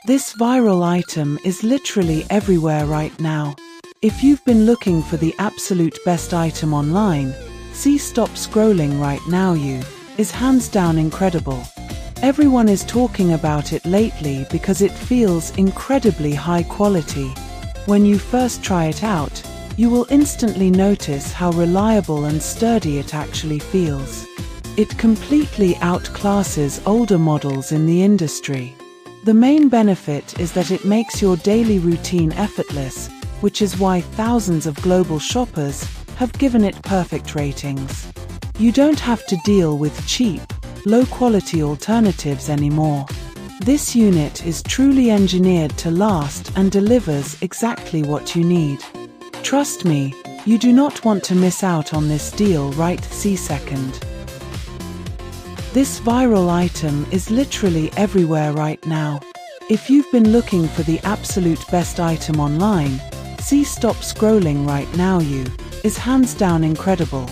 This viral item is literally everywhere right now. If you've been looking for the absolute best item online, see Stop Scrolling right now is hands down incredible. Everyone is talking about it lately because it feels incredibly high quality. When you first try it out, you will instantly notice how reliable and sturdy it actually feels. It completely outclasses older models in the industry. The main benefit is that it makes your daily routine effortless, which is why thousands of global shoppers have given it perfect ratings. You don't have to deal with cheap, low-quality alternatives anymore. This unit is truly engineered to last and delivers exactly what you need. Trust me, you do not want to miss out on this deal right this second. This viral item is literally everywhere right now. If you've been looking for the absolute best item online, see Stop Scrolling right now is hands down incredible.